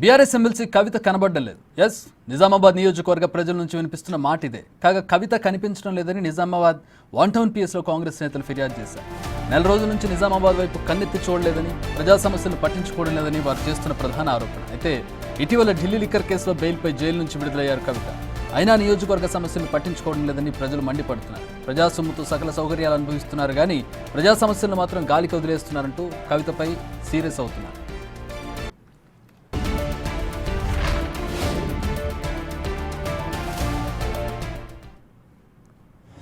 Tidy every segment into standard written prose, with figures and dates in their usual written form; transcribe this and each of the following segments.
BRS MLC కవిత కనబడడం లేదు. Yes, Nizamabad నియోజకవర్గ ప్రజల నుంచి వినిపిస్తున్న మాట ఇదే. కాగా కవిత కనిపించడం లేదని నిజామాబాద్ వన్ టౌన్ పిఎస్లో కాంగ్రెస్ నేతలు ఫిర్యాదు చేశారు. నెల రోజుల నుంచి నిజామాబాద్ వైపు కన్నెత్తి చూడలేదని, ప్రజా సమస్యలు పట్టించుకోవడం లేదని వారు చేస్తున్న ప్రధాన ఆరోపణ. అయితే ఇటీవల ఢిల్లీ లిక్కర్ కేసులో బెయిల్పై జైలు నుంచి విడుదలయ్యారు కవిత. అయినా నియోజకవర్గ సమస్యలు పట్టించుకోవడం లేదని ప్రజలు మండిపడుతున్నారు. ప్రజా సొమ్ముతో సకల సౌకర్యాలు అనుభవిస్తున్నారు కానీ ప్రజా సమస్యలను మాత్రం గాలికి వదిలేస్తున్నారంటూ కవితపై సీరియస్ అవుతున్నారు.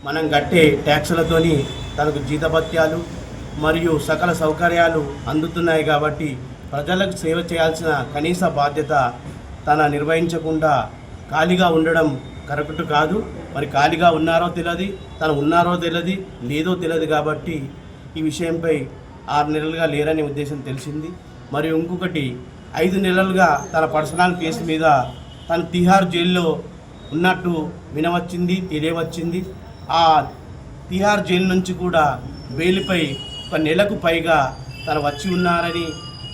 మనం కట్టే ట్యాక్సులతోని తనకు జీతభత్యాలు మరియు సకల సౌకర్యాలు అందుతున్నాయి కాబట్టి ప్రజలకు సేవ చేయాల్సిన కనీస బాధ్యత తన నిర్వహించకుండా ఖాళీగా ఉండడం కరెక్ట్ కాదు. మరి ఖాళీగా ఉన్నారో తెలియదు, తను ఉన్నారో తెలియదు, లేదో తెలియదు. కాబట్టి ఈ విషయంపై 6 నెలలుగా లేరనే ఉద్దేశం తెలిసింది. మరియు ఇంకొకటి 5 నెలలుగా తన పర్సనల్ కేసు మీద తను తిహార్ జైల్లో ఉన్నట్టు వినవచ్చింది, తెలియవచ్చింది. ఆ తిహార్ జైలు నుంచి కూడా బెయిల్పై 1 నెలకు పైగా తను వచ్చి ఉన్నారని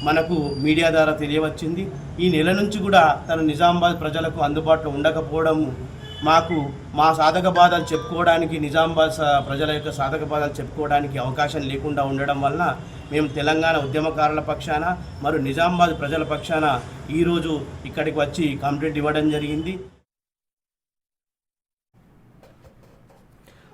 మనకు మీడియా ద్వారా తెలియవచ్చింది. ఈ నెల నుంచి కూడా తను నిజామాబాద్ ప్రజలకు అందుబాటులో ఉండకపోవడం, మాకు మా సాధక బాధలు చెప్పుకోవడానికి, నిజామాబాద్ ప్రజల యొక్క సాధక బాధలు చెప్పుకోవడానికి అవకాశం లేకుండా ఉండడం వలన మేము తెలంగాణ ఉద్యమకారుల పక్షాన మరియు నిజామాబాద్ ప్రజల పక్షాన ఈరోజు ఇక్కడికి వచ్చి కంప్లైంట్ ఇవ్వడం జరిగింది.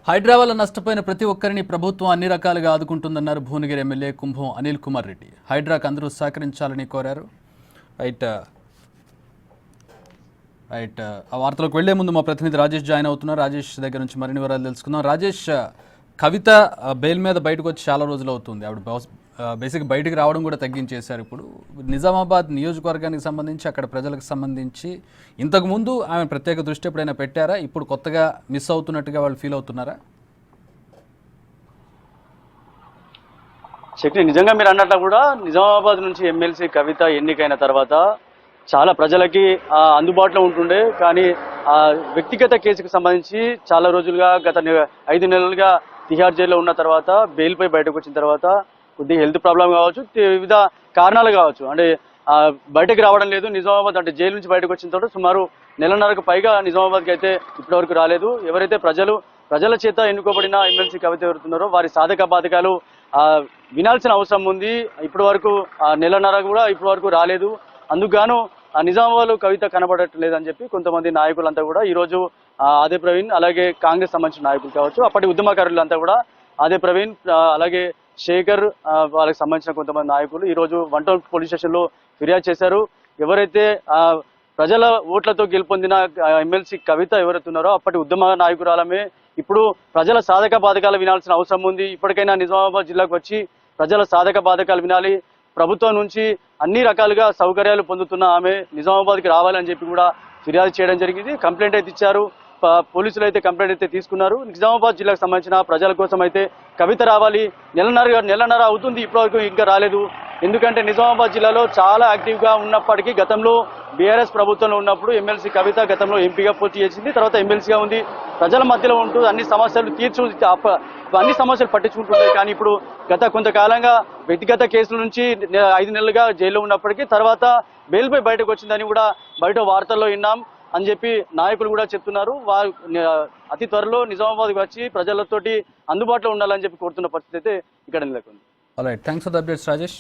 హైదరాబాద్లో నష్టపోయిన ప్రతి ఒక్కరిని ప్రభుత్వం అన్ని రకాలుగా ఆదుకుంటుందన్నారు భువనగిరి ఎమ్మెల్యే కుంభం అనిల్ కుమార్ రెడ్డి. హైడ్రాకు అందరూ సహకరించాలని కోరారు. రైట్, ఆ వార్తలకు వెళ్లే ముందు మా ప్రతినిధి రాజేష్ జాయిన్ అవుతున్నారు. రాజేష్ దగ్గర నుంచి మరిన్ని వివరాలు తెలుసుకుందాం. రాజేష్, కవిత బెయిల్ మీద బయటకు వచ్చి చాలా రోజులు అవుతుంది. ఆవిడ బేసిక్ బయటికి రావడం కూడా తగ్గించేశారు. ఇప్పుడు నిజామాబాద్ నియోజకవర్గానికి సంబంధించి, అక్కడ ప్రజలకు సంబంధించి ఇంతకుముందు ఆమె ప్రత్యేక దృష్టి ఎప్పుడైనా పెట్టారా? ఇప్పుడు కొత్తగా మిస్ అవుతున్నట్టుగా వాళ్ళు ఫీల్ అవుతున్నారా? శక్తి, నిజంగా మీరు అన్నట్లు కూడా నిజామాబాద్ నుంచి ఎమ్మెల్సీ కవిత ఎన్నికైన తర్వాత చాలా ప్రజలకి అందుబాటులో ఉంటుండే. కానీ ఆ వ్యక్తిగత కేసుకు సంబంధించి చాలా రోజులుగా గత 5 నెలలుగా తిహార్ జైల్లో ఉన్న తర్వాత బెయిల్పై బయటకు వచ్చిన తర్వాత కొద్దిగా హెల్త్ ప్రాబ్లం కావచ్చు, వివిధ కారణాలు కావచ్చు, అంటే బయటకు రావడం లేదు. నిజామాబాద్ అంటే జైలు నుంచి బయటకు వచ్చిన తర్వాత సుమారు 1.5 నెలలకు పైగా నిజామాబాద్కి అయితే ఇప్పటివరకు రాలేదు. ఎవరైతే ప్రజల చేత ఎన్నుకోబడిన ఎమ్మెల్సీ కవిత ఎవరుతున్నారో వారి సాధక బాధకాలు వినాల్సిన అవసరం ఉంది. ఇప్పటి వరకు 1.5 నెలల కూడా ఇప్పటి వరకు రాలేదు. అందుకుగాను నిజామాబాద్లో కవిత కనబడట్లేదని చెప్పి కొంతమంది నాయకులంతా కూడా ఈరోజు ఆదే ప్రవీణ్, అలాగే కాంగ్రెస్ సంబంధించిన నాయకులు కావచ్చు, అప్పటి ఉద్యమకారులంతా కూడా ఆదే ప్రవీణ్, అలాగే శేఖర్, వాళ్ళకి సంబంధించిన కొంతమంది నాయకులు ఈరోజు వన్ టౌన్ పోలీస్ స్టేషన్లో ఫిర్యాదు చేశారు. ఎవరైతే ప్రజల ఓట్లతో గెలుపొందిన ఎమ్మెల్సీ కవిత ఎవరైతే ఉన్నారో అప్పటి ఉద్యమ నాయకురాలమే ఇప్పుడు ప్రజల సాధక బాధకాలు వినాల్సిన అవసరం ఉంది. ఇప్పటికైనా నిజామాబాద్ జిల్లాకు వచ్చి ప్రజల సాధక బాధకాలు వినాలి. ప్రభుత్వం నుంచి అన్ని రకాలుగా సౌకర్యాలు పొందుతున్న ఆమె నిజామాబాద్కి రావాలని చెప్పి కూడా ఫిర్యాదు చేయడం జరిగింది. కంప్లైంట్ అయితే ఇచ్చారు. పోలీసులు అయితే కంప్లైంట్ అయితే తీసుకున్నారు. నిజామాబాద్ జిల్లాకు సంబంధించిన ప్రజల కోసం అయితే కవిత రావాలి. 1.5 నెలల అవుతుంది, ఇప్పటివరకు ఇంకా రాలేదు. ఎందుకంటే నిజామాబాద్ జిల్లాలో చాలా యాక్టివ్గా ఉన్నప్పటికీ గతంలో బీఆర్ఎస్ ప్రభుత్వంలో ఉన్నప్పుడు ఎమ్మెల్సీ కవిత గతంలో ఎంపీగా పోటీ చేసింది, తర్వాత ఎమ్మెల్సీగా ఉంది. ప్రజల మధ్యలో ఉంటూ అన్ని సమస్యలు అన్ని సమస్యలు పట్టించుకుంటుంది. కానీ ఇప్పుడు గత కొంతకాలంగా వ్యక్తిగత కేసుల నుంచి 5 నెలలుగా జైల్లో ఉన్నప్పటికీ తర్వాత బెయిల్పై బయటకు వచ్చిందని కూడా బయట వార్తల్లో విన్నాం అని చెప్పి నాయకులు కూడా చెప్తున్నారు. వారు అతి త్వరలో నిజామాబాద్కి వచ్చి ప్రజలతోటి అందుబాటులో ఉండాలని చెప్పి కోరుతున్న పరిస్థితి అయితే ఇక్కడ నెలకొంది. Alright, thanks for the updates Rajesh.